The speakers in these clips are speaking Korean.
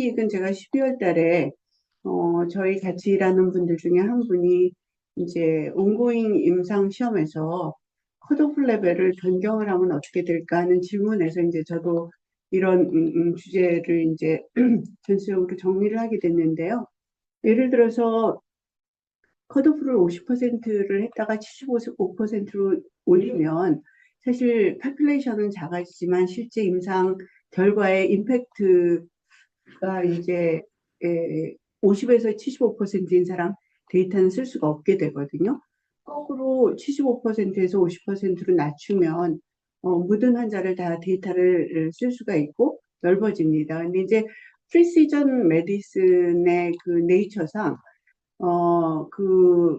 킥은 제가 12월 달에 저희 같이 일하는 분들 중에 한 분이 이제 온고잉 임상 시험에서 컷오프 레벨을 변경을 하면 어떻게 될까 하는 질문에서 이제 저도 이런 주제를 이제 전체적으로 정리를 하게 됐는데요. 예를 들어서 컷오프를 50%를 했다가 75%로 올리면 사실 파퓰레이션은 작아지지만 실제 임상 결과의 임팩트가 이제 50에서 75%인 사람 데이터는 쓸 수가 없게 되거든요. 거꾸로 75%에서 50%로 낮추면 모든 환자를 다 데이터를 쓸 수가 있고 넓어집니다. 근데 이제 프리시전 메디슨의 그 네이처상 그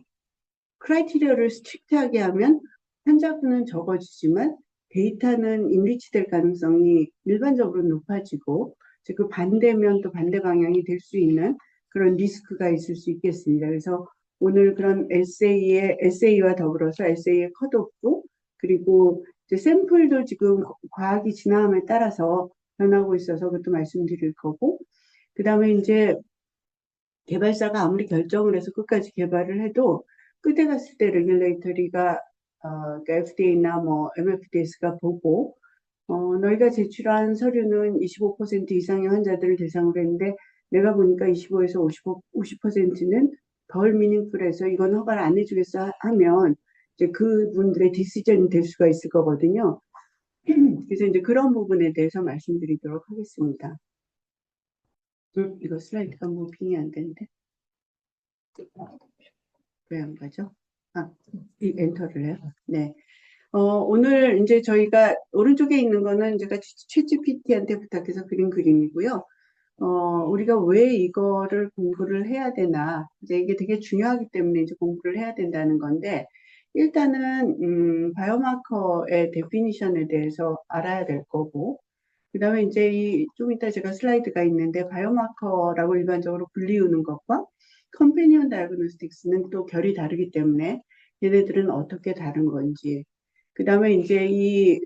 크라이테리아를 스트릭트하게 하면 환자분은 적어지지만 데이터는 인리치될 가능성이 일반적으로 높아지고 그 반대면 또 반대 방향이 될 수 있는 그런 리스크가 있을 수 있겠습니다. 그래서 오늘 그런 에세이와 더불어서 에세이의 컷오프 그리고 이제 샘플도 지금 과학이 진화함에 따라서 변하고 있어서 그것도 말씀드릴 거고 그 다음에 이제 개발사가 아무리 결정을 해서 끝까지 개발을 해도 끝에 갔을 때 레귤레이터리가 그러니까 FDA나 뭐 MFDS가 보고 너희가 제출한 서류는 25% 이상의 환자들을 대상으로 했는데 내가 보니까 25에서 50%는 덜 미닝풀해서 이건 허가를 안 해주겠어 하면 이제 그분들의 디시전이 될 수가 있을 거거든요. 그래서 이제 그런 부분에 대해서 말씀드리도록 하겠습니다. 이거 슬라이드가 무빙이 안 되는데. 왜 안 가죠? 이 엔터를 해요. 네. 오늘 이제 저희가 오른쪽에 있는 거는 제가 챗GPT한테 부탁해서 그린 그림이고요. 우리가 왜 이거를 공부를 해야 되나, 이제 이게 되게 중요하기 때문에 이제 공부를 해야 된다는 건데, 일단은, 바이오마커의 데피니션에 대해서 알아야 될 거고, 그 다음에 이제 좀 이따 제가 슬라이드가 있는데, 바이오마커라고 일반적으로 불리우는 것과 컴패니언 다이그노스틱스는 또 결이 다르기 때문에 얘네들은 어떻게 다른 건지, 그 다음에 이제 이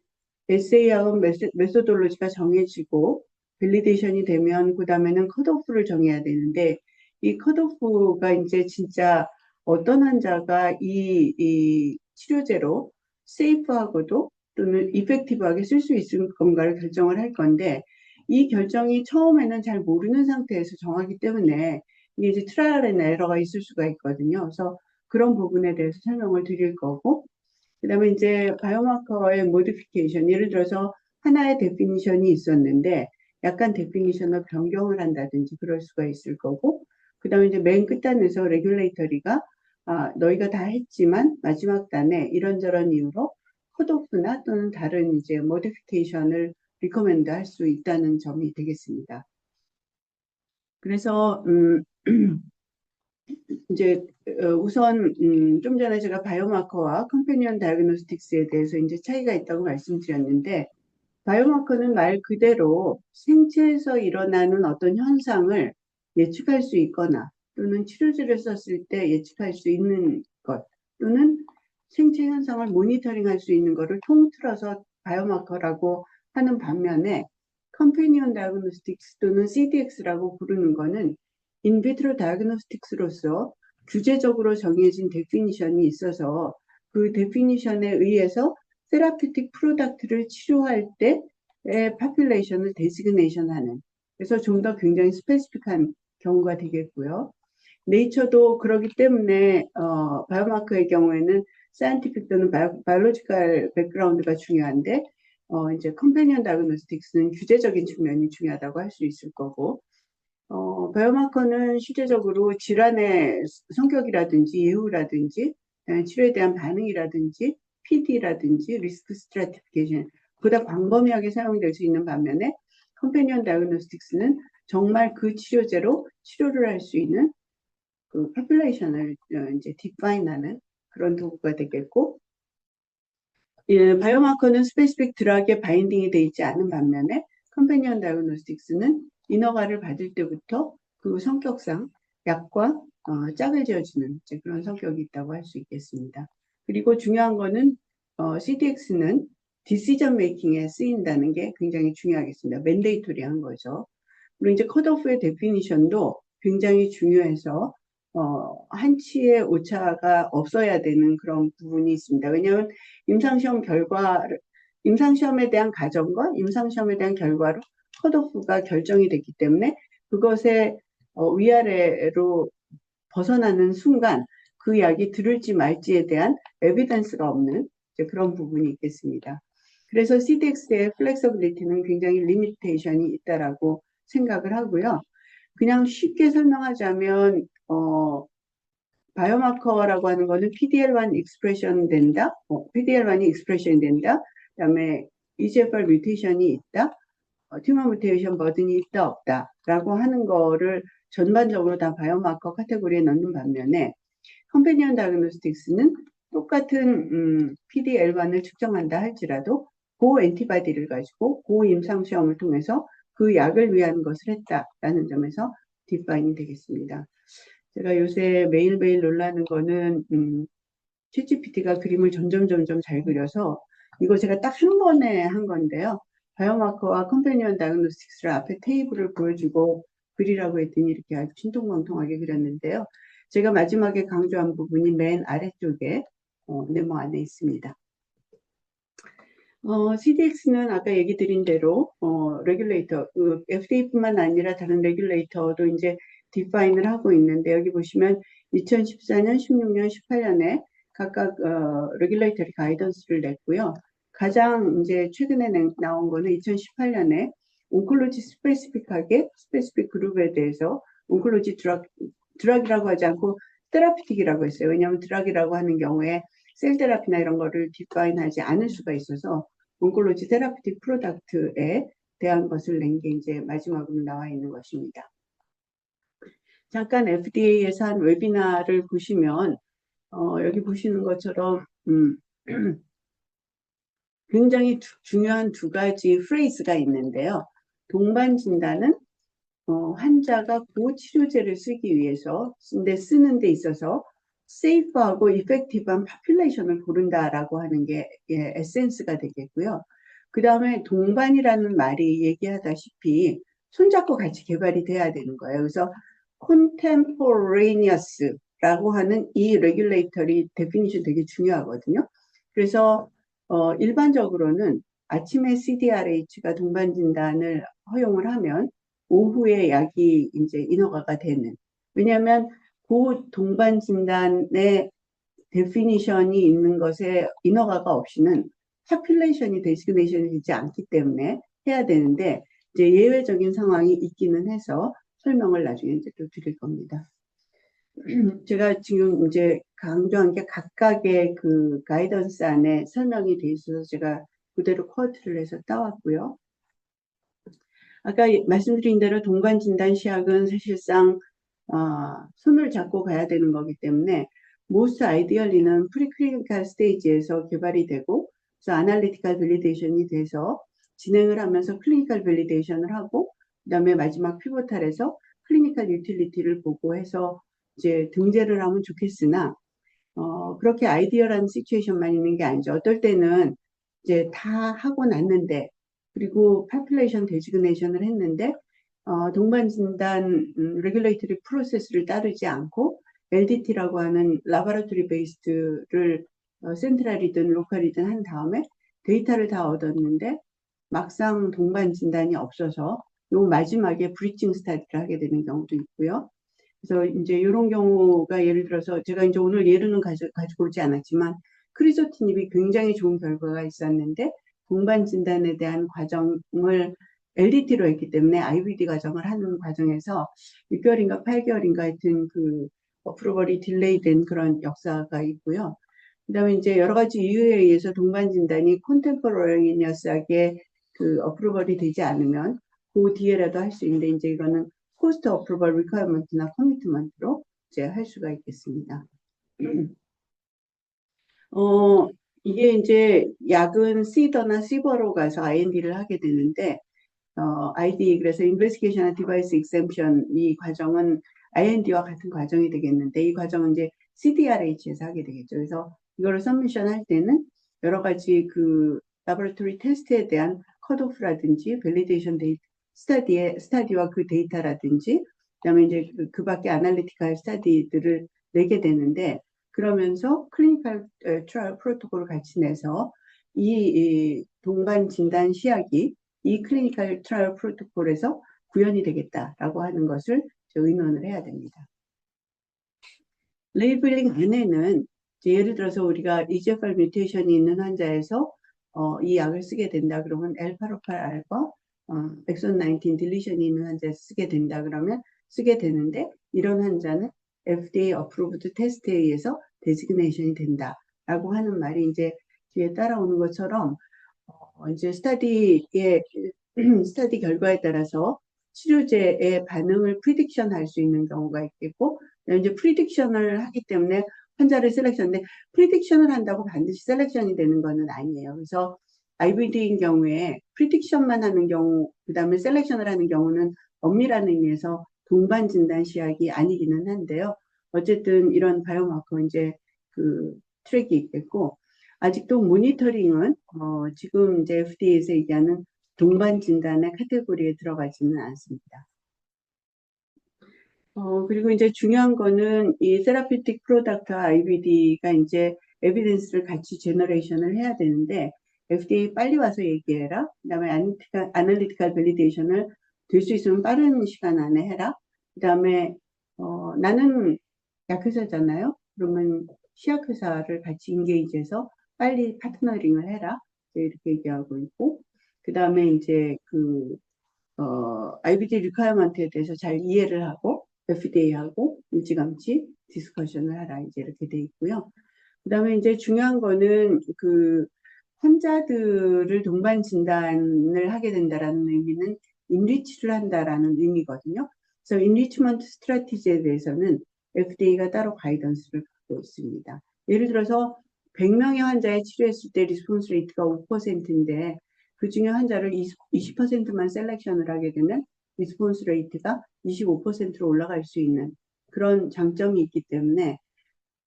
에세이하고 메소돌로지가 정해지고 밸리데이션이 되면 그 다음에는 컷오프를 정해야 되는데 이 컷오프가 이제 진짜 어떤 환자가 이 치료제로 세이프하고도 또는 이펙티브하게 쓸 수 있을 건가를 결정을 할 건데 이 결정이 처음에는 잘 모르는 상태에서 정하기 때문에 이게 이제 트라이얼 앤 에러가 있을 수가 있거든요. 그래서 그런 부분에 대해서 설명을 드릴 거고 그 다음에 이제 바이오마커의 모디피케이션, 예를 들어서 하나의 데피니션이 있었는데 약간 데피니션을 변경을 한다든지 그럴 수가 있을 거고 그 다음에 이제 맨 끝단에서 레귤레이터리가 너희가 다 했지만 마지막 단에 이런저런 이유로 컷오프나 또는 다른 이제 모디피케이션을 리커멘드 할 수 있다는 점이 되겠습니다. 그래서 이제 우선 좀 전에 제가 바이오마커와 컴패니언 다이그노스틱스에 대해서 이제 차이가 있다고 말씀드렸는데 바이오마커는 말 그대로 생체에서 일어나는 어떤 현상을 예측할 수 있거나 또는 치료제를 썼을 때 예측할 수 있는 것 또는 생체 현상을 모니터링할 수 있는 것을 통틀어서 바이오마커라고 하는 반면에 컴패니언 다이그노스틱스 또는 CDX라고 부르는 거는 인비트로 다이그노스틱스로서 규제적으로 정해진 데피니션이 있어서 그 데피니션에 의해서 세라피틱 프로덕트를 치료할 때의 파퓰레이션을 데시그네이션 하는 그래서 좀 더 굉장히 스페시픽한 경우가 되겠고요. 네이처도 그러기 때문에 바이오마커의 경우에는 사이언티픽 또는 바이올로지컬 백그라운드가 중요한데 이제 컴패니언 다이그노스틱스는 규제적인 측면이 중요하다고 할 수 있을 거고 바이오마커는 실제적으로 질환의 성격이라든지 예후라든지 치료에 대한 반응이라든지 PD라든지 리스크 스트래티피케이션 보다 광범위하게 사용될 수 있는 반면에 컴패니언 다이그노스틱스는 정말 그 치료제로 치료를 할 수 있는 그 파퓰레이션을 이제 디파인하는 그런 도구가 되겠고 예, 바이오마커는 스페시픽 드락에 바인딩이 돼 있지 않은 반면에 컴패니언 다이그노스틱스는 인허가를 받을 때부터 그 성격상 약과 짝을 지어주는 그런 성격이 있다고 할 수 있겠습니다. 그리고 중요한 거는 CDX는 디시전 메이킹에 쓰인다는 게 굉장히 중요하겠습니다. 맨데이토리한 거죠. 그리고 이제 컷오프의 데피니션도 굉장히 중요해서 한치의 오차가 없어야 되는 그런 부분이 있습니다. 왜냐하면 임상시험에 대한 가정과 임상시험에 대한 결과로 컷오프가 결정이 됐기 때문에 그것의 위아래로 벗어나는 순간 그 약이 들을지 말지에 대한 에비던스가 없는 그런 부분이 있겠습니다. 그래서 CDX의 플렉서빌리티는 굉장히 리미테이션이 있다라고 생각을 하고요. 그냥 쉽게 설명하자면 바이오마커라고 하는 거는 PDL1 익스프레션 된다, PDL1이 익스프레션이 된다, 그다음에 EGFR 뮤테이션이 있다, 튜머 뮤테이션 버든이 있다 없다라고 하는 거를 전반적으로 다 바이오마커 카테고리에 넣는 반면에 컴패니언 다이그노스틱스는 똑같은 PDL1을 측정한다 할지라도 고 엔티바디를 가지고 고 임상 시험을 통해서 그 약을 위한 것을 했다라는 점에서 디파인이 되겠습니다. 제가 요새 매일매일 놀라는 거는 챗GPT가 그림을 점점 잘 그려서 이거 제가 딱 한 번에 한 건데요. 바이오마커와 컴패니언 다이그노스틱스를 앞에 테이블을 보여주고 그리라고 했더니 이렇게 아주 신통방통하게 그렸는데요. 제가 마지막에 강조한 부분이 맨 아래쪽에 네모 안에 있습니다. CDX는 아까 얘기 드린 대로 레귤레이터, FDA뿐만 아니라 다른 레귤레이터도 이제 디파인을 하고 있는데 여기 보시면 2014년, 16년, 18년에 각각 레귤레이터리 가이던스를 냈고요. 가장 이제 최근에 나온 거는 2018년에 온콜로지 스페시픽 그룹에 대해서 온콜로지 드럭이라고 하지 않고 테라피틱이라고 했어요. 왜냐하면 드럭이라고 하는 경우에 셀 테라피나 이런 거를 디파인하지 않을 수가 있어서 온콜로지 테라피틱 프로덕트에 대한 것을 낸 게 이제 마지막으로 나와 있는 것입니다. 잠깐 FDA에서 한 웨비나를 보시면 여기 보시는 것처럼 굉장히 중요한 두 가지 프레이즈가 있는데요. 동반 진단은 환자가 고치료제를 쓰기 위해서 쓰는 데 있어서 세이프하고 이펙티브한 파퓰레이션을 고른다라고 하는 게 에센스가 되겠고요. 그 다음에 동반이라는 말이 얘기하다시피 손잡고 같이 개발이 돼야 되는 거예요. 그래서 contemporaneous라고 하는 이 레귤레이터리 데피니션 되게 중요하거든요. 그래서 일반적으로는 아침에 CDRH가 동반 진단을 허용을 하면 오후에 약이 이제 인허가가 되는. 왜냐하면 그 동반 진단의 데피니션이 있는 것에 인허가가 없이는 파퓰레이션이 데시그네이션이 되지 않기 때문에 해야 되는데 이제 예외적인 상황이 있기는 해서 설명을 나중에 이제 또 드릴 겁니다. 제가 지금 이제 강조한 게 각각의 그 가이던스 안에 설명이 돼 있어서 제가 그대로 쿼트를 해서 따왔고요. 아까 말씀드린 대로 동반 진단 시약은 사실상 손을 잡고 가야 되는 거기 때문에 most ideally는 프리클리니컬 스테이지에서 개발이 되고 그래서 아날리티컬 밸리데이션이 돼서 진행을 하면서 클리니컬 밸리데이션을 하고 그다음에 마지막 피보탈에서 클리니컬 유틸리티를 보고 해서 이제 등재를 하면 좋겠으나 그렇게 아이디어라는 시츄에이션만 있는 게 아니죠. 어떨 때는 이제 다 하고 났는데 그리고 파퓰레이션 데지그네이션을 했는데 동반 진단 레귤레이터리 프로세스를 따르지 않고 LDT라고 하는 라보라토리 베이스드를 센트럴이든 로컬이든 한 다음에 데이터를 다 얻었는데 막상 동반 진단이 없어서 요 마지막에 브리징 스타디를 하게 되는 경우도 있고요. 그래서 이제 이런 경우가 예를 들어서 제가 이제 오늘 예로는 가지고 오지 않았지만 크리조티닙이 굉장히 좋은 결과가 있었는데 동반 진단에 대한 과정을 LDT로 했기 때문에 IVD 과정을 하는 과정에서 6개월인가 8개월인가 하여튼 그 어프로벌이 딜레이된 그런 역사가 있고요. 그다음에 이제 여러 가지 이유에 의해서 동반 진단이 컨템포러리니어스하게 그 어프로벌이 되지 않으면 그 뒤에라도 할 수 있는데 이제 이거는 포스트 어프로벌 리퀘어먼트나 커미트먼트로 이제 할 수가 있겠습니다. 이게 이제 약은 CDR나 CBER로 가서 IND를 하게 되는데 ID 그래서 Investigation Device Exemption 이 과정은 IND와 같은 과정이 되겠는데 이 과정은 이제 CDRH에서 하게 되겠죠. 그래서 이거를 서미션 할 때는 여러 가지 그 라보라토리 테스트에 대한 컷오프라든지 밸리데이션 스타디와 그 데이터라든지, 그다음에 이제 그 밖에 아날리티컬 스타디들을 내게 되는데, 그러면서 클리니컬 트라이얼 프로토콜을 같이 내서 이 동반 진단 시약이 이 클리니컬 트라이얼 프로토콜에서 구현이 되겠다라고 하는 것을 의논을 해야 됩니다. 레이블링 안에는 예를 들어서 우리가 EGFR 뮤테이션이 있는 환자에서 이 약을 쓰게 된다 그러면 L858R과 엑손 19 딜리션이 있는 환자에서 쓰게 된다 그러면 쓰게 되는데, 이런 환자는 FDA approved 테스트에 의해서 데지그네이션이 된다라고 하는 말이 이제 뒤에 따라오는 것처럼 이제 스터디 결과에 따라서 치료제의 반응을 프리딕션 할 수 있는 경우가 있겠고, 이제 프리딕션을 하기 때문에 환자를 셀렉션인데, 프리딕션을 한다고 반드시 셀렉션이 되는 것은 아니에요. 그래서 IBD인 경우에 프리딕션만 하는 경우, 그 다음에 셀렉션을 하는 경우는 엄밀한 의미에서 동반 진단 시약이 아니기는 한데요. 어쨌든 이런 바이오마커 이제 그 트랙이 있겠고, 아직도 모니터링은 지금 이제 FDA에서 얘기하는 동반 진단의 카테고리에 들어가지는 않습니다. 그리고 이제 중요한 거는 이 세라피틱 프로덕트와 IBD가 이제 에비던스를 같이 제너레이션을 해야 되는데, FDA 빨리 와서 얘기해라. 그다음에 아날리티컬 밸리데이션을 될 수 있으면 빠른 시간 안에 해라. 그다음에 나는 약회사잖아요. 그러면 시약회사를 같이 인게이지해서 빨리 파트너링을 해라. 이렇게 얘기하고 있고, 그다음에 이제 IBD 리퀘어먼트에 대해서 잘 이해를 하고 FDA하고 일찌감치 디스커션을 하라, 이제 이렇게 돼 있고요. 그다음에 이제 중요한 거는 그 환자들을 동반 진단을 하게 된다라는 의미는 인리치를 한다라는 의미거든요. 그래서 인리치먼트 스트래티지에 대해서는 FDA가 따로 가이던스를 갖고 있습니다. 예를 들어서 100명의 환자에 치료했을 때 리스폰스 레이트가 5%인데 그 중에 환자를 20%만 셀렉션을 하게 되면 리스폰스 레이트가 25%로 올라갈 수 있는 그런 장점이 있기 때문에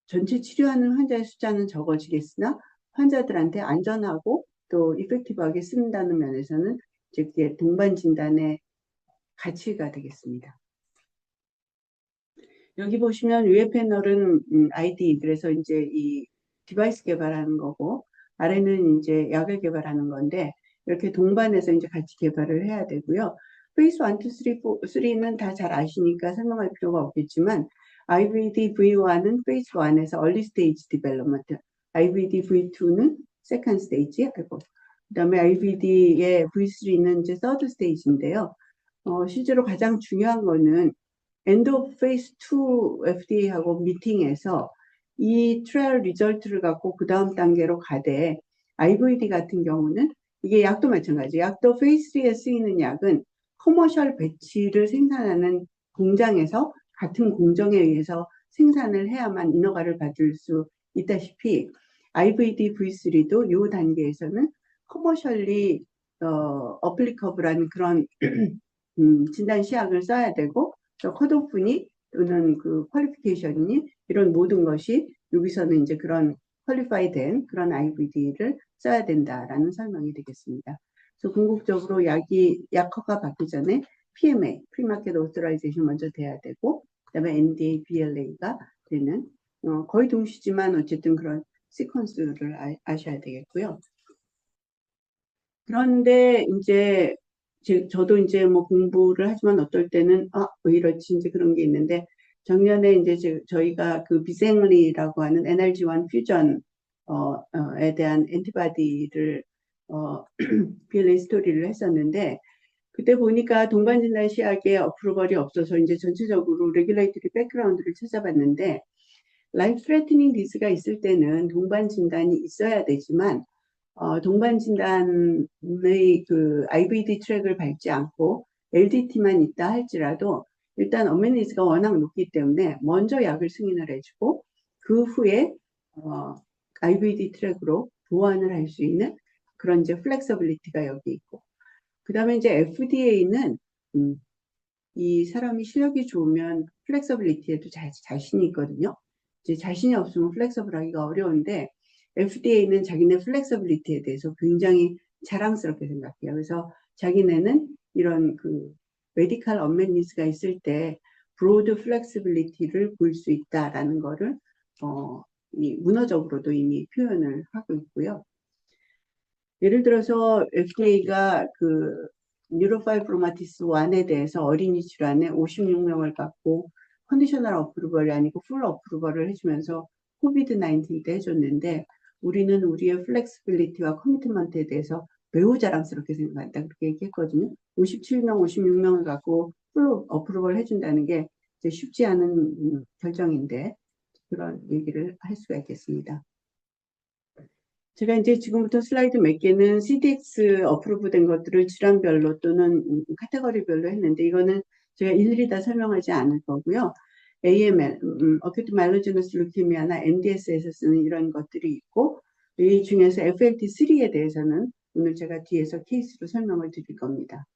전체 치료하는 환자의 숫자는 적어지겠으나 환자들한테 안전하고 또 이펙티브하게 쓴다는 면에서는 이제 동반 진단의 가치가 되겠습니다. 여기 보시면 위에 패널은 ID, 그래서 이제 이 디바이스 개발하는 거고, 아래는 이제 약을 개발하는 건데, 이렇게 동반해서 이제 같이 개발을 해야 되고요. 페이스 1, 2, 3, 4는 다 잘 아시니까 설명할 필요가 없겠지만, IBD V1은 페이스 1에서 early stage development, IBD V2는 second stage, 그다음에 IBD의 V3는 이제 third stage인데요. 실제로 가장 중요한 거는 엔드 오브 페이스 2 FDA하고 미팅에서 이 트라이얼 리절트를 갖고 그 다음 단계로 가되, IVD 같은 경우는 이게 약도 마찬가지. 약도 페이스 3에 쓰이는 약은 커머셜 배치를 생산하는 공장에서 같은 공정에 의해서 생산을 해야만 인허가를 받을 수 있다시피 IVD V3도 이 단계에서는 커머셜리 어플리커블한 그런 진단 시약을 써야 되고, 컷오프니 또는 그 퀄리피케이션이 이런 모든 것이 여기서는 이제 그런 퀄리파이된 그런 IVD를 써야 된다라는 설명이 되겠습니다. 그래서 궁극적으로 약허가 받기 전에 PMA, 프리마켓 오토라이제이션 먼저 돼야 되고, 그다음에 NDA, BLA가 되는 거의 동시지만 어쨌든 그런 시퀀스를 아셔야 되겠고요. 그런데 이제 저도 이제 뭐 공부를 하지만 어떨 때는 왜 이렇지 이제 그런 게 있는데, 작년에 이제 저희가 그 비생리라고 하는 NRG1 퓨전에 대한 엔티바디를 BLA 스토리를 했었는데, 그때 보니까 동반진단 시약의 어프로벌이 없어서 이제 전체적으로 레귤레이터리 백그라운드를 찾아봤는데, 라이프 스트레이트닝 디스가 있을 때는 동반 진단이 있어야 되지만 동반 진단의 그 IVD 트랙을 밟지 않고 LDT만 있다 할지라도 일단 어메니즈가 워낙 높기 때문에 먼저 약을 승인을 해주고 그 후에 IVD 트랙으로 보완을 할 수 있는 그런 이제 플렉서빌리티가 여기 있고, 그 다음에 이제 FDA는 이 사람이 실력이 좋으면 플렉서빌리티에도 자신이 있거든요. 이제 자신이 없으면 플렉서블하기가 어려운데 FDA는 자기네 플렉서빌리티에 대해서 굉장히 자랑스럽게 생각해요. 그래서 자기네는 이런 그 메디컬 언맷 니즈가 있을 때 브로드 플렉시빌리티를 볼 수 있다라는 거를 이 문어적으로도 이미 표현을 하고 있고요. 예를 들어서 FDA가 그 뉴로파이브로마티스 1에 대해서 어린이 질환에 56명을 갖고 컨디셔널 어프루벌이 아니고 풀 어프루벌을 해주면서 코비드 19 때 해줬는데 우리는 우리의 플렉시빌리티와 커미트먼트에 대해서 매우 자랑스럽게 생각한다. 그렇게 얘기했거든요. 57명, 56명을 갖고 풀 어프루벌 해준다는 게 이제 쉽지 않은 결정인데 그런 얘기를 할 수가 있겠습니다. 제가 이제 지금부터 슬라이드 몇 개는 CDX 어프로브 된 것들을 질환별로 또는 카테고리별로 했는데 이거는 제가 일일이 다 설명하지 않을 거고요. AML, Acute Myelogenous Leukemia나 MDS에서 쓰는 이런 것들이 있고 이 중에서 FLT3에 대해서는 오늘 제가 뒤에서 케이스로 설명을 드릴 겁니다.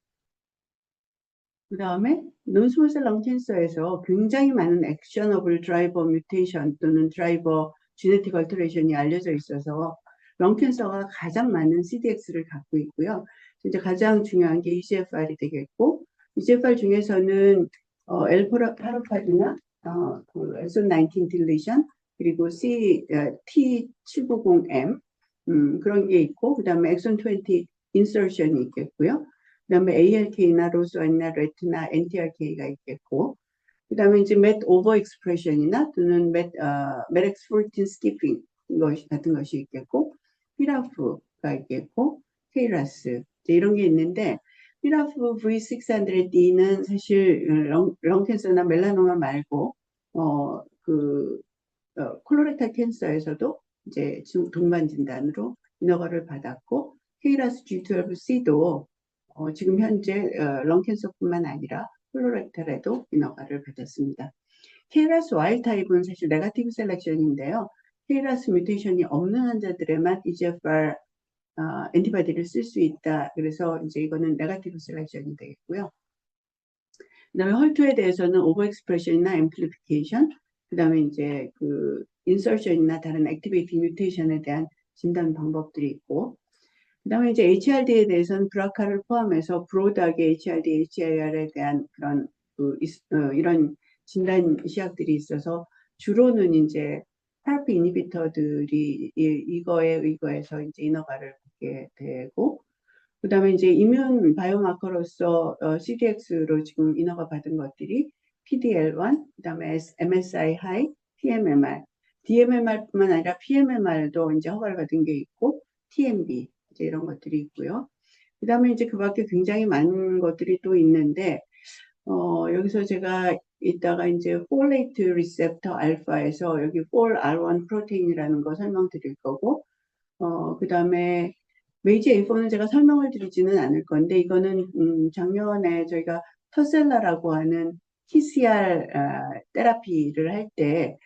그 다음에 논스몰셀 런 캔서에서 굉장히 많은 액셔너블 드라이버 뮤테이션 또는 드라이버 지네틱 얼터레이션이 알려져 있어서 런 캔서가 가장 많은 CDX를 갖고 있고요. 이제 가장 중요한 게 EGFR이 되겠고 EGFR 중에서는 L858이나 그 exon 19 deletion 그리고 T790M 그런 게 있고 그 다음에 exon 20 insertion이 있겠고요. 그 다음에 ALK나 로스완이나 레트나 NTRK가 있겠고 그 다음에 이제 MET overexpression이나 또는 METX14 skipping 같은 것이 있겠고 피라프가 있겠고 KRAS 이런 게 있는데 피라프 V600D는 사실 런캔서나 멜라노마 말고 콜로레탈 캔서에서도 이제 동반 진단으로 인허가를 받았고 KRAS G12C도 지금 현재 런캔서뿐만 아니라 콜로렉탈에도 인허가를 받았습니다. KRAS 와일드 타입은 사실 네거티브 셀렉션인데요. KRAS 뮤테이션이 없는 환자들에만 EGFR 엔티바디를 쓸 수 있다. 그래서 이제 이거는 네거티브 셀렉션이 되겠고요. 그다음에 헐투에 대해서는 오버엑스프레션이나 앰플리피케이션, 그다음에 이제 그 인서션이나 다른 액티베이팅 뮤테이션에 대한 진단 방법들이 있고, 그다음에 이제 HRD에 대해서는 브라카를 포함해서 브로드하게 HRD, HIR에 대한 그런 이런 진단 시약들이 있어서 주로는 이제 파르프 이니비터들이 이거에 의거해서 이제 인허가를 받게 되고, 그다음에 이제 이뮨 바이오마커로서 CDX로 지금 인허가 받은 것들이 PDL1, 그다음에 MSI 하이, PMMR, DMMR뿐만 아니라 PMMR도 이제 허가를 받은 게 있고 TMB 이제 이런 것들이 있고요. 그다음에 이제 그밖에 굉장히 많은 것들이 또 있는데 여기서 제가 이따가 이제 folate receptor alpha에서 여기 4R1 프로테인이라는 거 설명드릴 거고 그다음에 메이지 A4는 제가 설명을 드리지는 않을 건데 이거는 작년에 저희가 터셀라라고 하는 TCR 테라피를 할 때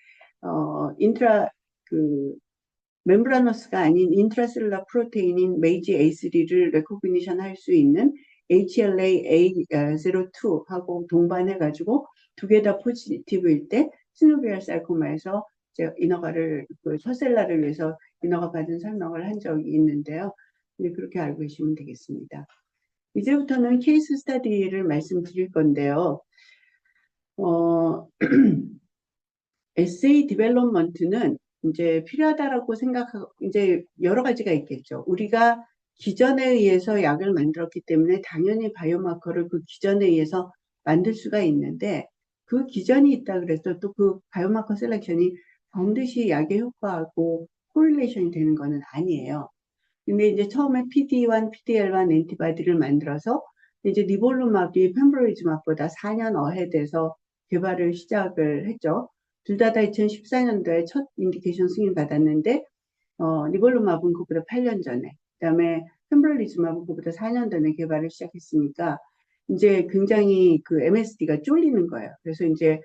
인트라 그 멤브라너스가 아닌 인트라셀룰라 프로테인인 메이지 A3를 레코그니션 할 수 있는 HLA-A02하고 동반해가지고 두 개 다 포지티브일 때 시노비얼 sarcoma에서 인허가를 터셀라를 위해서 인허가 받은 설명을 한 적이 있는데요. 그렇게 알고 계시면 되겠습니다. 이제부터는 케이스 스터디를 말씀드릴 건데요. 에세이 디벨롭먼트는 이제 필요하다라고 생각하고 이제 여러 가지가 있겠죠. 우리가 기전에 의해서 약을 만들었기 때문에 당연히 바이오마커를 그 기전에 의해서 만들 수가 있는데 그 기전이 있다 그래서 또 그 바이오마커 셀렉션이 반드시 약의 효과하고 코릴레이션이 되는 것은 아니에요. 근데 이제 처음에 PD1, PDL1 엔티바디를 만들어서 이제 니볼루마비 펜브로이즈마보다 4년 어헤드에서 개발을 시작을 했죠. 둘 다 2014년도에 첫 인디케이션 승인 받았는데 니볼루마브는 그보다 8년 전에, 그다음에 펜브로이즈마브는 그보다 4년 전에 개발을 시작했으니까 이제 굉장히 그 MSD가 쫄리는 거예요. 그래서 이제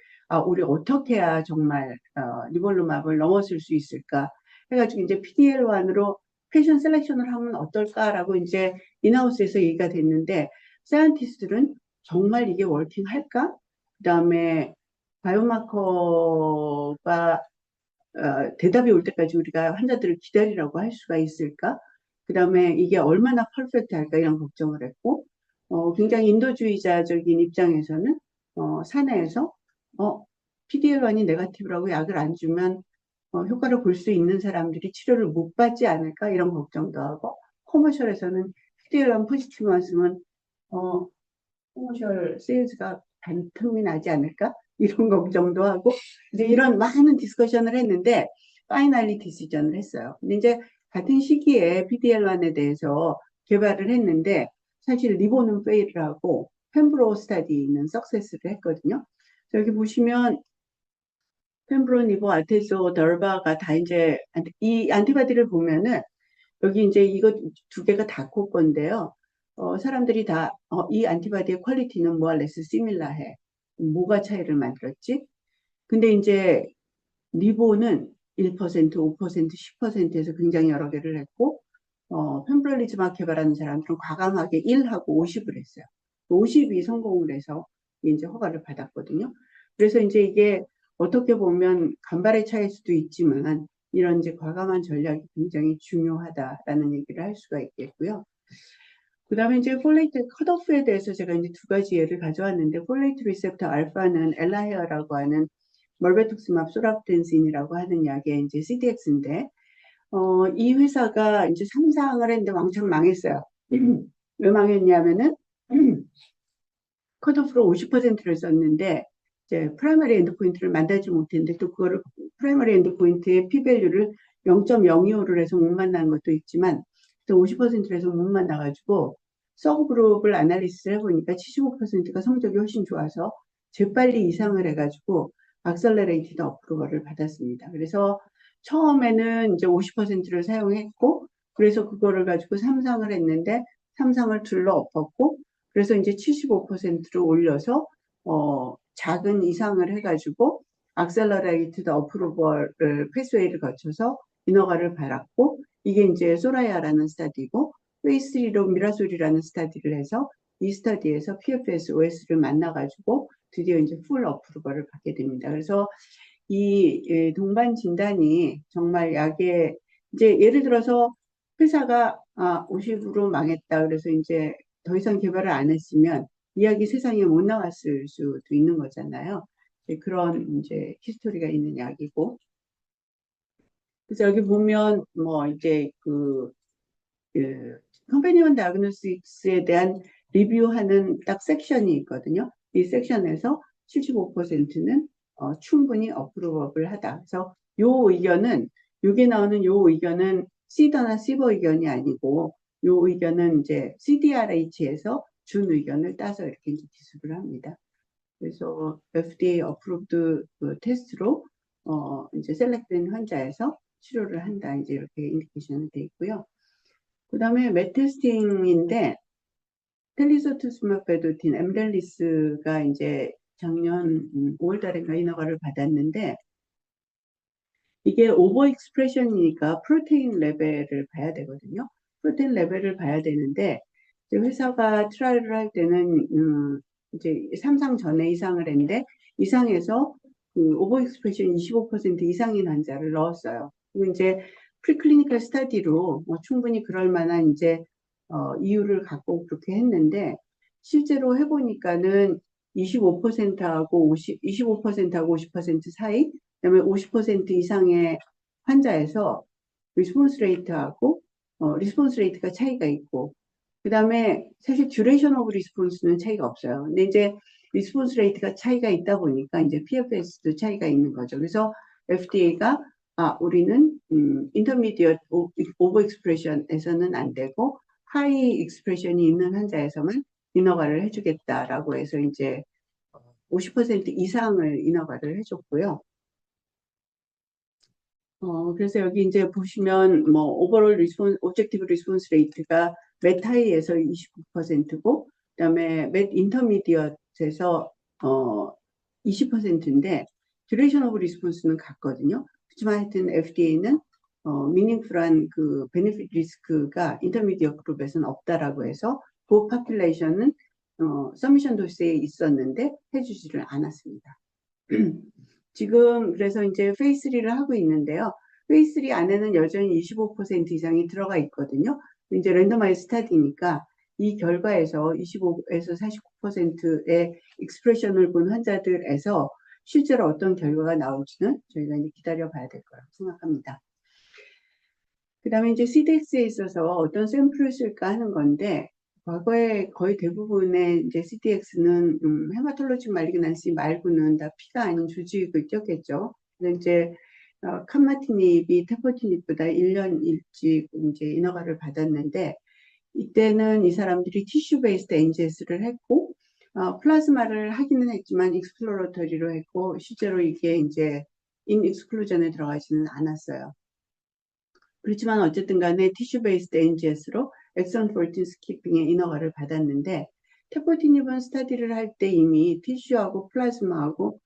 우리 어떻게 해야 정말 니볼루마브를 넘어설 수 있을까 해가지고 이제 PDL1으로 패션 셀렉션을 하면 어떨까라고 이제 인하우스에서 얘기가 됐는데 사이언티스트들은 정말 이게 워킹할까? 그다음에 바이오마커가 대답이 올 때까지 우리가 환자들을 기다리라고 할 수가 있을까? 그다음에 이게 얼마나 퍼펙트 할까 이런 걱정을 했고 굉장히 인도주의자적인 입장에서는 사내에서 PD-L1이 네거티브라고 약을 안 주면 효과를 볼 수 있는 사람들이 치료를 못 받지 않을까 이런 걱정도 하고, 커머셜에서는 PD-L1 포지티브만 쓰면 커머셜 세일즈가 반틈이 나지 않을까 이런 걱정도 하고, 이제 이런 많은 디스커션을 했는데 파이널리 디시전을 했어요. 근데 이제 같은 시기에 PD-L1에 대해서 개발을 했는데 사실 리보는 페일을 하고 펜브로 스타디는 석세스를 했거든요. 여기 보시면 펜브로, 니보, 아테소, 덜바가 다 이제 이 안티바디를 보면은 여기 이제 이거 두 개가 다 코 건데요. 사람들이 다 이 안티바디의 퀄리티는 모알레스 시밀라해. 뭐가 차이를 만들었지? 근데 이제 리보는 1%, 5%, 10%에서 굉장히 여러 개를 했고, 펜브롤리즈막 개발하는 사람들은 과감하게 1하고 50을 했어요. 50이 성공을 해서 이제 허가를 받았거든요. 그래서 이제 이게 어떻게 보면 간발의 차이일 수도 있지만 이런 이제 과감한 전략이 굉장히 중요하다라는 얘기를 할 수가 있겠고요. 그 다음에 이제 폴레이트 컷오프에 대해서 제가 이제 두 가지 예를 가져왔는데, 폴레이트 리셉터 알파는 엘라헤어라고 하는 멀베톡스맙 소랍텐신이라고 하는 약의 이제 CDX인데, 이 회사가 이제 상상을 했는데 왕창 망했어요. 왜 망했냐면은, 컷오프로 50%를 썼는데, 이제 프라이머리 엔드포인트를 만들지 못했는데, 또 그거를 프라이머리 엔드포인트의 P-밸류를 0.025를 해서 못 만난 것도 있지만, 또 50%를 해서 못 만나가지고, 서브그룹을 아날리시스 해보니까 75%가 성적이 훨씬 좋아서 재빨리 이상을 해가지고, 악셀러레이티드 어프로벌을 받았습니다. 그래서 처음에는 이제 50%를 사용했고, 그래서 그거를 가지고 3상을 했는데, 3상을 둘러 엎었고, 그래서 이제 75%로 올려서 작은 이상을 해가지고 악셀러레이티드 어프로벌을 패스웨이를 거쳐서 인허가를 받았고, 이게 이제 소라야라는 스타디고, 페이스 3로 미라솔이라는 스타디를 해서 이 스타디에서 PFS, OS를 만나가지고 드디어 이제 풀 어프로벌을 받게 됩니다. 그래서 이 동반 진단이 정말 약에 이제 예를 들어서 회사가 50으로 망했다. 그래서 이제 더 이상 개발을 안 했으면 이 약이 세상에 못 나왔을 수도 있는 거잖아요. 그런 이제 히스토리가 있는 약이고. 그래서 여기 보면 뭐 이제 그 컴패니언 다이그노스틱스에 대한 리뷰하는 딱 섹션이 있거든요. 이 sek션에서 75%는 충분히 어프로버블 하다. 그래서 요 의견은, 여기 나오는 요 의견은 시더나 시버 의견이 아니고, 요 의견은 이제 CDRH에서 준 의견을 따서 이렇게 이제 기술을 합니다. 그래서 FDA 어프로브드 그 테스트로 이제 셀렉된 환자에서 치료를 한다. 이제 이렇게 인디케이션이 돼 있고요. 그 다음에 메테스팅인데, 텔리소투스마 베도틴, 엠렐리스가 이제 작년 5월 달인가 인허가를 받았는데, 이게 오버 익스프레션이니까 프로테인 레벨을 봐야 되거든요. 프로테인 레벨을 봐야 되는데, 이제 회사가 트라이를 할 때는, 이제 3상 전에 이상을 했는데, 이상에서 그 오버 익스프레션 25% 이상인 환자를 넣었어요. 그리고 이제 프리클리니컬 스터디로 뭐 충분히 그럴 만한 이제 이유를 갖고 그렇게 했는데, 실제로 해보니까는 25%하고 25%하고 50% 사이, 그다음에 50% 이상의 환자에서 리스폰스 레이트하고 리스폰스 레이트가 차이가 있고, 그다음에 사실 듀레이션 오브 리스폰스는 차이가 없어요. 근데 이제 리스폰스 레이트가 차이가 있다 보니까 이제 PFS도 차이가 있는 거죠. 그래서 FDA가 우리는 인터미디엇 오버 익스프레션에서는 안 되고 하이 익스프레션이 있는 환자에서만 인허가를 해주겠다라고 해서 이제 50% 이상을 인허가를 해줬고요. 그래서 여기 이제 보시면 뭐 오버롤 리스폰 오브젝티브 리스폰스 레이트가 맷 하이에서 29%고, 그다음에 맷 인터미디엇에서 20%인데 듀레이션 오브 리스폰스는 같거든요. 그렇지만 하여튼 FDA는 미닝풀한 그 베네핏 리스크가 인터미디엇 그룹에서는 없다라고 해서 그 파퓰레이션은 서미션 도스에 있었는데 해주지를 않았습니다. 지금 그래서 이제 페이스 3를 하고 있는데요. 페이스 3 안에는 여전히 25% 이상이 들어가 있거든요. 이제 랜더마이즈 스타디니까 이 결과에서 25에서 49%의 익스프레션을 본 환자들에서 실제로 어떤 결과가 나올지는 저희가 이제 기다려 봐야 될 거라고 생각합니다. 그 다음에 이제 CDX에 있어서 어떤 샘플을 쓸까 하는 건데, 과거에 거의 대부분의 이제 CDX는 헤마톨로직 말리그난시 말고는 다 피가 아닌 조직을 띄었겠죠. 근데 이제 칸마티닙이 테포티닙보다 1년 일찍 이제 인허가를 받았는데, 이때는 이 사람들이 티슈 베이스드 NGS를 했고, 플라즈마를 하기는 했지만 익스플로러터리로 했고, 실제로 이게 이제 인 익스클루전에 들어가지는 않았어요. 그렇지만 어쨌든 간에 티슈 베이스드 NGS로 엑선 14 스키핑의 인허가를 받았는데, 테포티닙은 스타디를 할 때 이미 티슈하고 플라즈마하고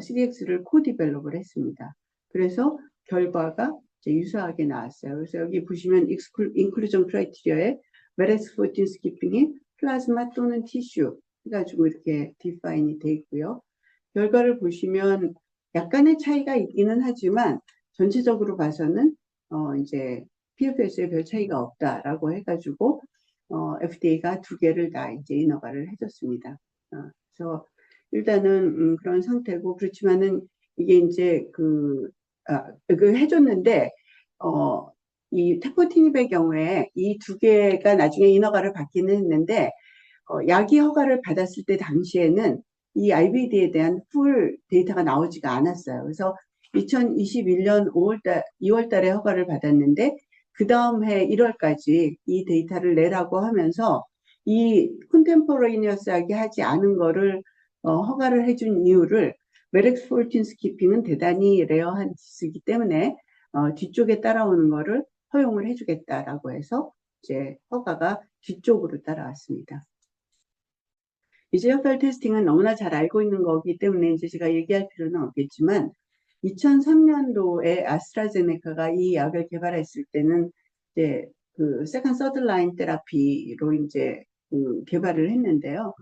CDX를 코디벨롭을 했습니다. 그래서 결과가 이제 유사하게 나왔어요. 그래서 여기 보시면 인클루전 크라이테리아에 메렉스 14 스키핑이 플라즈마 또는 티슈 해가지고 이렇게 디파인이 돼 있고요. 결과를 보시면 약간의 차이가 있기는 하지만 전체적으로 봐서는 이제 PFS에 별 차이가 없다라고 해가지고 FDA가 두 개를 다 이제 인허가를 해줬습니다. 그래서 일단은 그런 상태고, 그렇지만은 이게 이제 그 해줬는데 이 테포티닙의 경우에 이 두 개가 나중에 인허가를 받기는 했는데, 약이 허가를 받았을 때 당시에는 이 IBD에 대한 풀 데이터가 나오지가 않았어요. 그래서 2021년 2월 달에 허가를 받았는데, 그 다음 해 1월까지 이 데이터를 내라고 하면서 이 콘템포레이니어스하게 하지 않은 거를 허가를 해준 이유를, 메렉스 14 스키핑은 대단히 레어한 기스이기 때문에 뒤쪽에 따라오는 거를 허용을 해주겠다라고 해서 이제 허가가 뒤쪽으로 따라왔습니다. EGFR 테스팅은 너무나 잘 알고 있는 거기 때문에 이제 제가 얘기할 필요는 없겠지만, 2003년도에 아스트라제네카가 이 약을 개발했을 때는 이제 그 세컨 서드 라인 테라피로 이제 개발을 했는데요.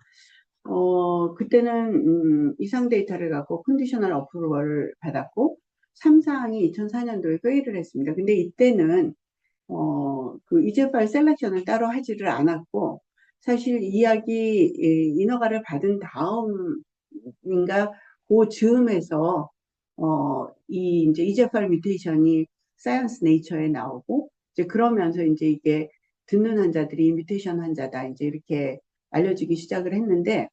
그때는 이상 데이터를 갖고 컨디셔널 어프로벌을 받았고, 3사항이 2004년도에 회의를 했습니다. 근데 이때는 그 EGFR 셀렉션을 따로 하지를 않았고, 사실 이 약이 인허가를 받은 다음인가 그 즈음에서 이 이제 EGFR 뮤테이션이 사이언스 네이처에 나오고, 이제 그러면서 이제 이게 듣는 환자들이 뮤테이션 환자다 이제 이렇게 알려지기 시작을 했는데,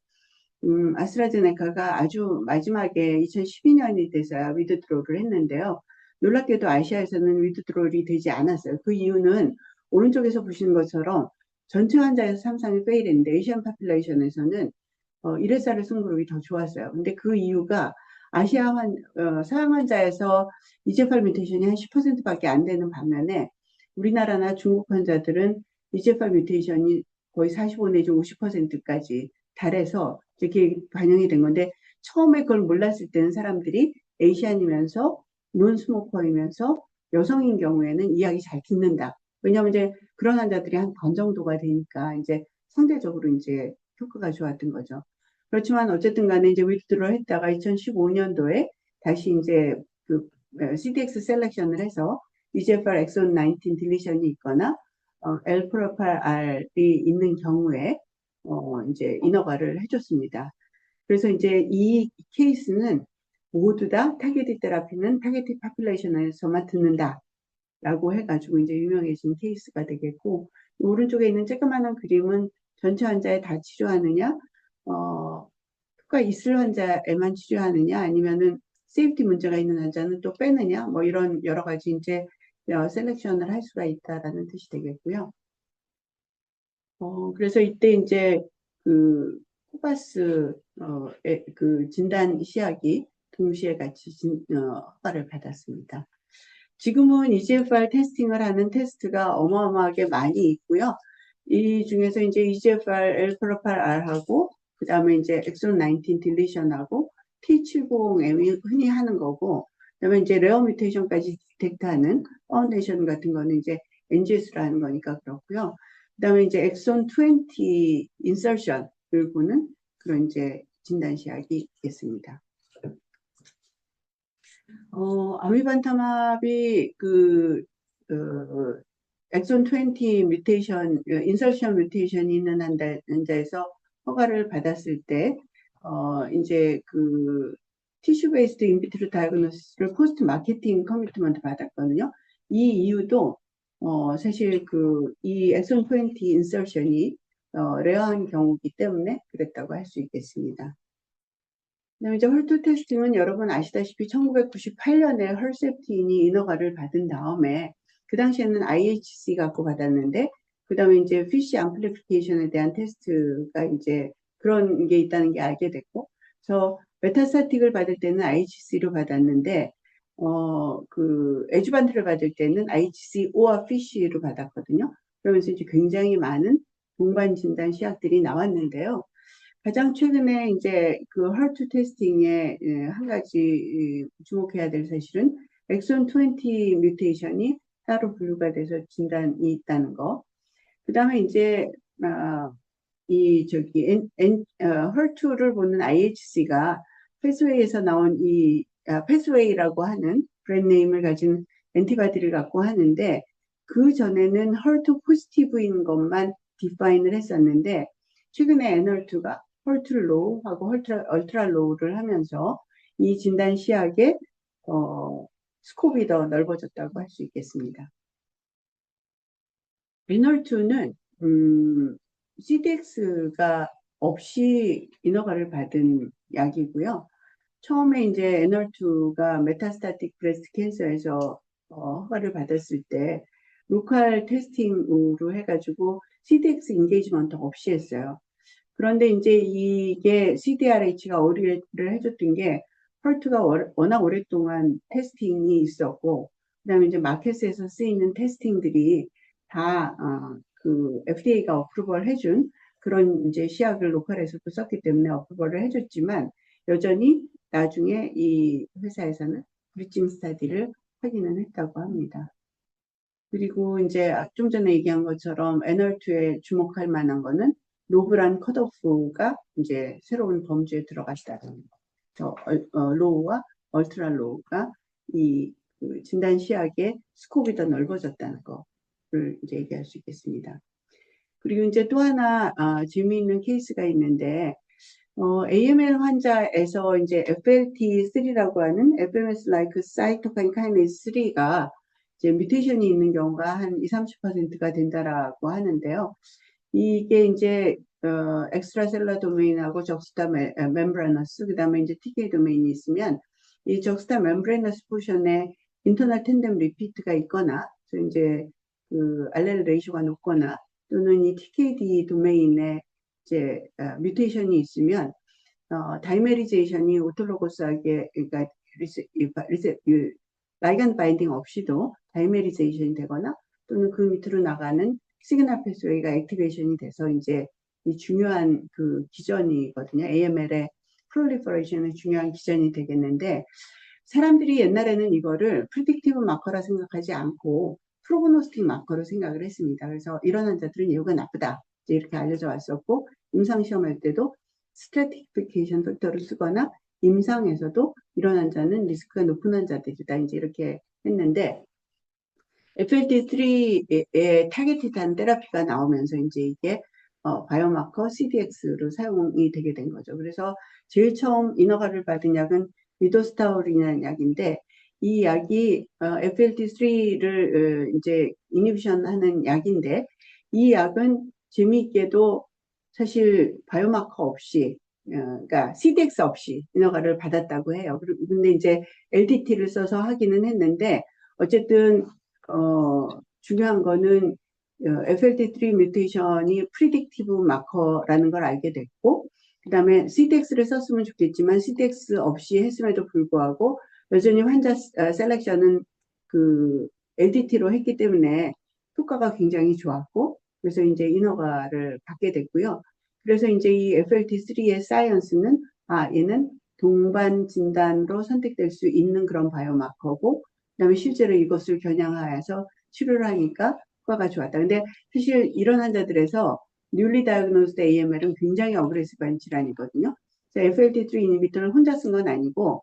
아스트라제네카가 아주 마지막에 2012년이 돼서야 위드드로를 했는데요. 놀랍게도 아시아에서는 위드드롤이 되지 않았어요. 그 이유는 오른쪽에서 보시는 것처럼 전체 환자에서 3상이 페일했는데, 에이시안 파퓰레이션에서는 1회살의 승부력이 더 좋았어요. 근데 그 이유가 서양 환자에서 EGFR 뮤테이션이 한 10%밖에 안 되는 반면에, 우리나라나 중국 환자들은 EGFR 뮤테이션이 거의 45 내지 50%까지 달해서 이렇게 반영이 된 건데, 처음에 그걸 몰랐을 때는 사람들이 에이시안이면서 논스모커이면서 여성인 경우에는 이야기 잘 듣는다. 왜냐하면 이제 그런 환자들이 한 반 정도가 되니까 이제 상대적으로 이제 효과가 좋았던 거죠. 그렇지만 어쨌든 간에 이제 위드드로 했다가 2015년도에 다시 이제 그 CDX 셀렉션을 해서 EGFR 엑손 19 딜리션이 있거나 L-프로팔 R이 있는 경우에 이제 인허가를 해줬습니다. 그래서 이제 이 케이스는 모두 다 타겟팅 테라피는 타겟팅 파퓰레이션에서만 듣는다라고 해가지고 이제 유명해진 케이스가 되겠고, 오른쪽에 있는 쬐끄만한 그림은 전체 환자에 다 치료하느냐, 효과 있을 환자에만 치료하느냐, 아니면은 세이프티 문제가 있는 환자는 또 빼느냐, 뭐 이런 여러 가지 이제 셀렉션을 할 수가 있다라는 뜻이 되겠고요. 그래서 이때 이제 그 코바스 그 진단 시약이 동시에 같이 허가를 받았습니다. 지금은 EGFR 테스팅을 하는 테스트가 어마어마하게 많이 있고요. 이 중에서 이제 EGFR L-프로팔-R하고 그 다음에 이제 엑손 19 딜리션하고 T70M이 흔히 하는 거고, 그다음에 이제 레어 뮤테이션까지 디텍트하는 파운데이션 같은 거는 이제 NGS라는 거니까 그렇고요. 그다음에 이제 엑손 20 인서션을 보는 그런 이제 진단 시약이 있겠습니다. 아미반타맙이 엑손 20 뮤테이션, 인설션 뮤테이션이 있는 환자에서 허가를 받았을 때, 이제 그 티슈 베이스드 인비트로 다이그노시스를 포스트 마케팅 커미트먼트 받았거든요. 이 이유도 사실 이 엑손 20 인설션이 레어한 경우이기 때문에 그랬다고 할 수 있겠습니다. 그다음에 이제 헐투 테스팅은 여러분 아시다시피 1998년에 헐셉틴이 인허가를 받은 다음에 그 당시에는 IHC 갖고 받았는데 그다음에 이제 피쉬 암플리피케이션에 대한 테스트가 이제 그런 게 있다는 게 알게 됐고 그래서 메타스타틱을 받을 때는 IHC로 받았는데 그 에주반트를 받을 때는 IHC-O와 피쉬로 받았거든요. 그러면서 이제 굉장히 많은 동반 진단 시약들이 나왔는데요. 가장 최근에 이제 그 헐투 테스팅에 한 가지 주목해야 될 사실은 엑손 20 뮤테이션이 따로 분류가 돼서 진단이 있다는 거. 그 다음에 이제 이 저기 헐투를 보는 IHC가 패스웨이에서 나온 이 패스웨이라고 하는 브랜드네임을 가진 엔티바디를 갖고 하는데 그 전에는 헐투 포지티브인 것만 디파인을 했었는데 최근에 N헐투가 헐투 로우하고 얼트라 로우를 하면서 이 진단 시약의 스코프이 더 넓어졌다고 할 수 있겠습니다. N헐투는 CDX가 없이 인허가를 받은 약이고요. 처음에 이제 N헐투가 메타스타틱 브레스트 캔서에서 허가를 받았을 때 로컬 테스팅으로 해가지고 CDX 인게이지먼트 없이 했어요. 그런데 이제 이게 CDRH가 어리를 해줬던 게 헐트가 워낙 오랫동안 테스팅이 있었고 그다음에 이제 마켓에서 쓰이는 테스팅들이 다 그 FDA가 어프로벌 해준 그런 이제 시약을 로컬에서도 썼기 때문에 어프로벌을 해줬지만 여전히 나중에 이 회사에서는 브리징 스타디를 확인을 했다고 합니다. 그리고 이제 좀 전에 얘기한 것처럼 N헐투에 주목할 만한 거는 노블한 컷오프가 이제 새로운 범주에 들어갔다는 거. 로우와 얼트라 로우가 그 진단 시약의 스코프이 더 넓어졌다는 거를 이제 얘기할 수 있겠습니다. 그리고 이제 또 하나 재미있는 케이스가 있는데 AML 환자에서 이제 FLT3라고 하는 FMS-like cytokine kinase 3가 이제 뮤테이션이 있는 경우가 한 20-30%가 된다라고 하는데요. 이게 이제 엑스트라셀러 도메인하고 적스타 멤브라너스 그다음에 이제 TK 도메인이 있으면 이 적스타 멤브라너스 포션에 인터널 텐뎀 리피트가 있거나 그래서 이제 그 알렐 레이쇼가 높거나 또는 이 TKD 도메인에 이제 뮤테이션이 있으면 다이메리제이션이 오토로고스하게 그러니까 라이간 바인딩 없이도 다이메리제이션이 되거나 또는 그 밑으로 나가는 시그널 패스웨이가 액티베이션이 돼서 이제 이 중요한 그 기전이거든요. AML의 프롤리퍼레이션의 중요한 기전이 되겠는데 사람들이 옛날에는 이거를 프리딕티브 마커라 생각하지 않고 프로그노스틱 마커로 생각을 했습니다. 그래서 이런 환자들은 예후가 나쁘다. 이제 이렇게 알려져 왔었고 임상시험할 때도 스트래티피케이션 팩터를 쓰거나 임상에서도 이런 환자는 리스크가 높은 환자들이다. 이제 이렇게 했는데 FLT3에 타겟한 테라피가 나오면서 이제 이게 바이오마커 CDX로 사용이 되게 된 거죠. 그래서 제일 처음 인허가를 받은 약은 미도스타올이라는 약인데 이 약이 FLT3를 이제 이니비션 하는 약인데 이 약은 재미있게도 사실 바이오마커 없이 그러니까 CDX 없이 인허가를 받았다고 해요. 근데 이제 LDT를 써서 하기는 했는데 어쨌든 중요한 거는 FLT3 뮤테이션이 프리딕티브 마커라는 걸 알게 됐고 그 다음에 CDX를 썼으면 좋겠지만 CDX 없이 했음에도 불구하고 여전히 환자 셀렉션은 그 LDT로 했기 때문에 효과가 굉장히 좋았고 그래서 이제 인허가를 받게 됐고요. 그래서 이제 이 FLT3의 사이언스는 얘는 동반 진단으로 선택될 수 있는 그런 바이오마커고 그다음에 실제로 이것을 겨냥하여서 치료를 하니까 효과가 좋았다. 근데 사실 이런 환자들에서 뉴리 다이그노스드 AML은 굉장히 어그레시브한 질환이거든요. FLT3 이니비터는 혼자 쓴 건 아니고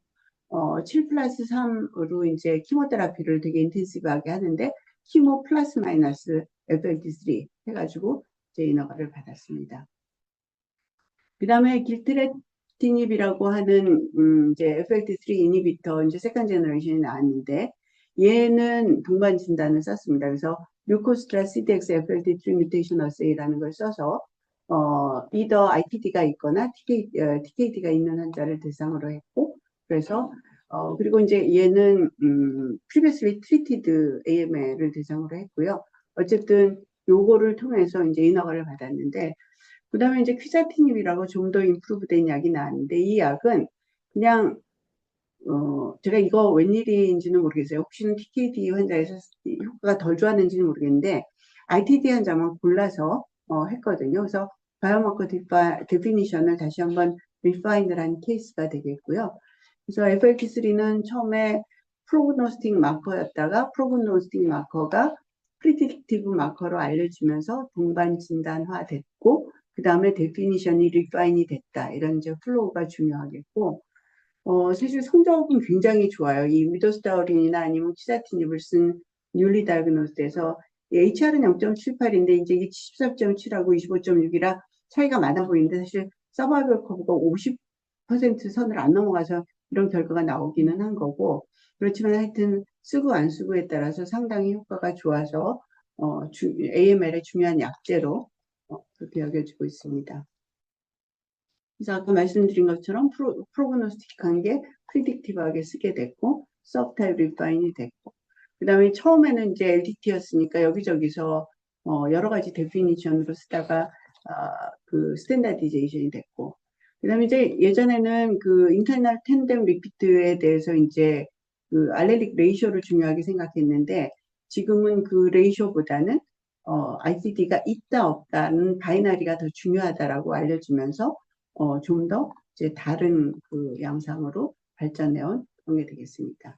7+3으로 이제 키모테라피를 되게 인텐시브하게 하는데 키모 플러스 마이너스 FLT3 해가지고 이제 인허가를 받았습니다. 그 다음에 길트레틴ib이라고 하는 이제 FLT3 이니비터 이제 세컨 제너레이션이 나왔는데 얘는 동반 진단을 썼습니다. 그래서 류코스트라 CDX FLT3 뮤테이션 어세이라는 걸 써서 either ITD가 있거나 TKD가 있는 환자를 대상으로 했고 그래서 그리고 이제 얘는 previously treated AML을 대상으로 했고요. 어쨌든 요거를 통해서 이제 인허가를 받았는데 그 다음에 이제 퀴자티닙이라고 좀 더 임프루브된 약이 나왔는데 이 약은 그냥 제가 이거 웬일인지는 모르겠어요. 혹시는 TKD 환자에서 효과가 덜 좋았는지는 모르겠는데 ITD 환자만 골라서 했거든요. 그래서 바이오마커 데피니션을 다시 한번 리파인을 한 케이스가 되겠고요. 그래서 FLT3는 처음에 프로그노스틱 마커였다가 프로그노스틱 마커가 프리딕티브 마커로 알려지면서 동반 진단화 됐고 그 다음에 데피니션이 리파인이 됐다. 이런 이제 플로우가 중요하겠고 사실 성적은 굉장히 좋아요. 이 미도스타우린이나 아니면 키사티닙을 쓴 뉴리 다이그노스에서 HR은 0.78인데 이제 이게 74.7하고 25.6이라 차이가 많아 보이는데 사실 서바이벌 커브가 50% 선을 안 넘어가서 이런 결과가 나오기는 한 거고 그렇지만 하여튼 쓰고 안 쓰고에 따라서 상당히 효과가 좋아서 AML의 중요한 약제로 그렇게 여겨지고 있습니다. 그래서 아까 말씀드린 것처럼 프로그노스틱한 게 프리딕티브하게 쓰게 됐고 서브타입 리파인이 됐고 그 다음에 처음에는 이제 LDT였으니까 여기저기서 여러 가지 데피니션으로 쓰다가 그 스탠다디제이션이 됐고 그 다음에 이제 예전에는 그 인터널 텐덴 리피트에 대해서 이제 그 알렐릭 레이쇼를 중요하게 생각했는데 지금은 그 레이쇼보다는 ICD가 있다 없다는 바이너리가 더 중요하다라고 알려지면서 좀 더 이제 다른 그 양상으로 발전해온 그런 게 되겠습니다.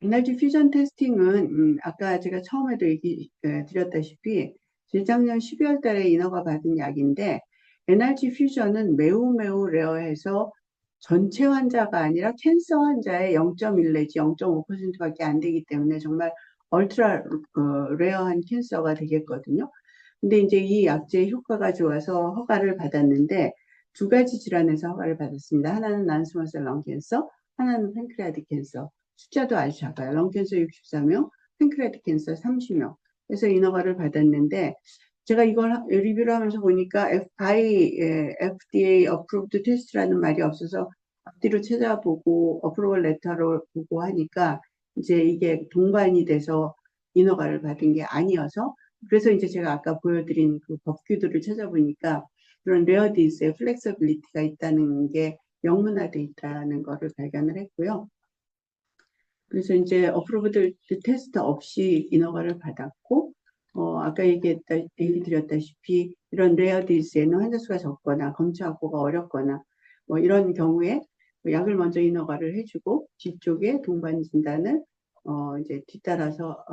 에너지 퓨전 테스팅은 아까 제가 처음에도 얘기 드렸다시피 재작년 12월 달에 인허가 받은 약인데 에너지 퓨전은 매우 레어해서 전체 환자가 아니라 캔서 환자의 0.1 내지 0.5%밖에 안 되기 때문에 정말 얼트라 레어한 캔서가 되겠거든요. 근데 이제 이 약제의 효과가 좋아서 허가를 받았는데 두 가지 질환에서 허가를 받았습니다. 하나는 난스몰셀 런캔서, 하나는 팬크레아틱 캔서. 숫자도 아주 작아요. 런캔서 64명, 팬크레아틱 캔서 30명. 그래서 인허가를 받았는데 제가 이걸 리뷰를 하면서 보니까 FDA approved test라는 말이 없어서 앞뒤로 찾아보고 어프로벌 레터를 보고 하니까 이제 이게 동반이 돼서 인허가를 받은 게 아니어서 그래서 이제 제가 아까 보여드린 그 법규들을 찾아보니까 그런 레어 디스의 플렉서빌리티가 있다는 게 명문화돼 있다는 거를 발견을 했고요. 그래서 이제 어프로브드 테스트 없이 인허가를 받았고 아까 얘기 드렸다시피 이런 레어 디스에는 환자 수가 적거나 검체 확보가 어렵거나 뭐 이런 경우에 약을 먼저 인허가를 해주고 뒤쪽에 동반 진단을 이제 뒤따라서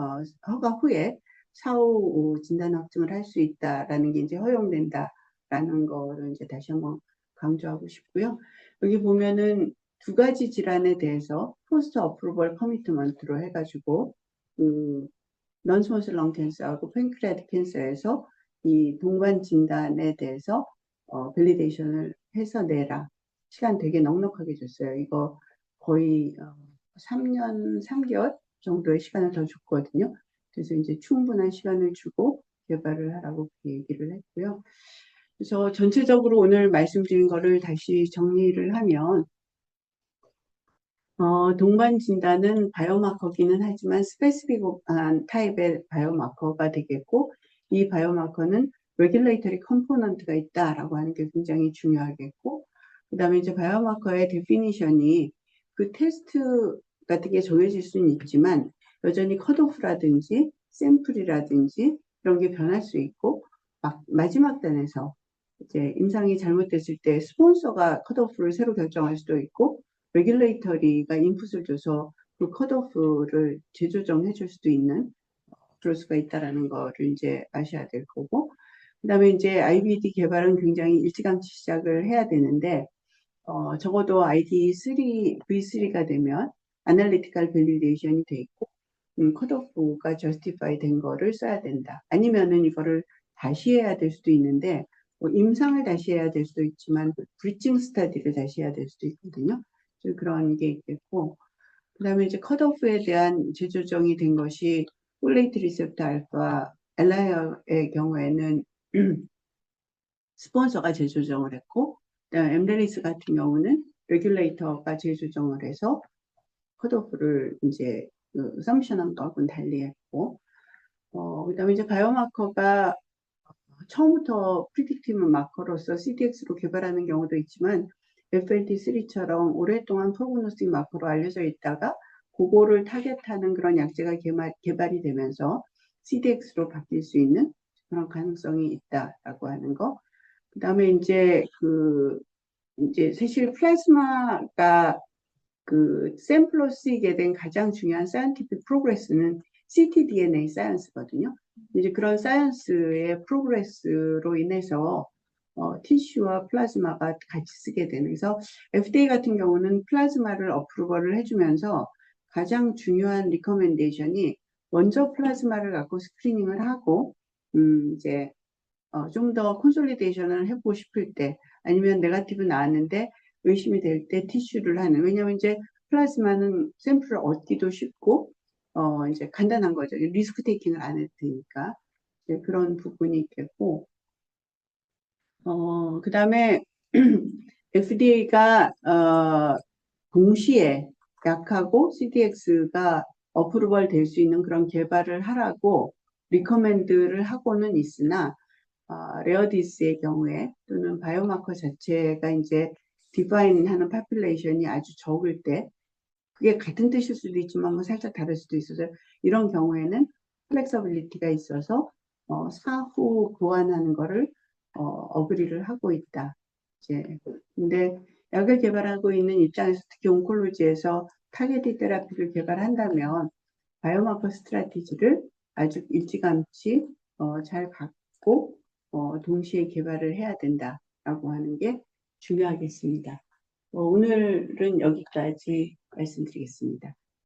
허가 후에 사후 진단 확증을 할 수 있다라는 게 이제 허용된다라는 거를 이제 다시 한번 강조하고 싶고요. 여기 보면은 두 가지 질환에 대해서 포스트 어프로벌 커미트먼트로 해가지고 non-small lung cancer하고 pancreatic cancer에서 이 동반 진단에 대해서 밸리데이션을 해서 내라. 시간 되게 넉넉하게 줬어요. 이거 거의 3년 3개월 정도의 시간을 더 줬거든요. 그래서 이제 충분한 시간을 주고 개발을 하라고 얘기를 했고요. 그래서 전체적으로 오늘 말씀드린 거를 다시 정리를 하면 동반 진단은 바이오마커기는 하지만 스페시픽한 타입의 바이오마커가 되겠고 이 바이오마커는 레귤레이터리 컴포넌트가 있다라고 하는 게 굉장히 중요하겠고 그 다음에 이제 바이오마커의 데피니션이 그 테스트 같은 게 정해질 수는 있지만 여전히 컷오프라든지 샘플이라든지 이런 게 변할 수 있고 마지막 단에서 이제 임상이 잘못됐을 때 스폰서가 컷오프를 새로 결정할 수도 있고 레귤레이터리가 인풋을 줘서 그 컷오프를 재조정해 줄 수도 있는 그럴 수가 있다라는 거를 이제 아셔야 될 거고 그다음에 이제 IBD 개발은 굉장히 일찌감치 시작을 해야 되는데 적어도 ID3, V3가 되면 아날리티컬 밸리데이션이 돼 있고 컷오프가 저스티파이 된 거를 써야 된다. 아니면은 이거를 다시 해야 될 수도 있는데, 뭐 임상을 다시 해야 될 수도 있지만, 브리징 스터디를 다시 해야 될 수도 있거든요. 그런 게 있겠고, 그 다음에 이제 컷오프에 대한 재조정이 된 것이, 폴레이트 리셉터 알파, 엘라이어의 경우에는 스폰서가 재조정을 했고, 그다음에 엠레리스 같은 경우는 레귤레이터가 재조정을 해서 컷오프를 이제 썸션한 거하고는 달리했고, 그다음에 이제 바이오마커가 처음부터 프리딕티브 마커로서 CDX로 개발하는 경우도 있지만 FLT3처럼 오랫동안 프로그노스틱 마커로 알려져 있다가 그거를 타겟하는 그런 약제가 개발이 되면서 CDX로 바뀔 수 있는 그런 가능성이 있다라고 하는 거. 그다음에 이제 사실 플라즈마가 샘플로 쓰이게 된 가장 중요한 사이언티픽 프로그레스는 ctDNA 사이언스거든요. 이제 그런 사이언스의 프로그레스로 인해서 티슈와 플라즈마가 같이 쓰게 되는. 그래서 FDA 같은 경우는 플라즈마를 어프로벌을 해주면서 가장 중요한 리커멘데이션이 먼저 플라즈마를 갖고 스크리닝을 하고 이제 좀 더 콘솔리데이션을 해보고 싶을 때 아니면 네거티브 나왔는데 의심이 될 때 티슈를 하는. 왜냐하면 이제 플라즈마는 샘플을 얻기도 쉽고 이제 간단한 거죠. 리스크 테이킹을 안 해도 되니까. 그런 부분이 있겠고, 그 다음에 FDA가 동시에 약하고 CDX가 어프로벌 될 수 있는 그런 개발을 하라고 리커멘드를 하고는 있으나 레어디스의 경우에 또는 바이오마커 자체가 이제 디파인하는 파퓰레이션이 아주 적을 때 그게 같은 뜻일 수도 있지만 뭐 살짝 다를 수도 있어서 이런 경우에는 플렉서빌리티가 있어서 사후 보완하는 거를 어그리를 하고 있다. 이제 근데 약을 개발하고 있는 입장에서 특히 온콜로지에서 타겟팅 테라피를 개발한다면 바이오마커 스트라티지를 아주 일찌감치 잘 갖고 동시에 개발을 해야 된다라고 하는 게 중요하겠습니다. 오늘은 여기까지 말씀드리겠습니다.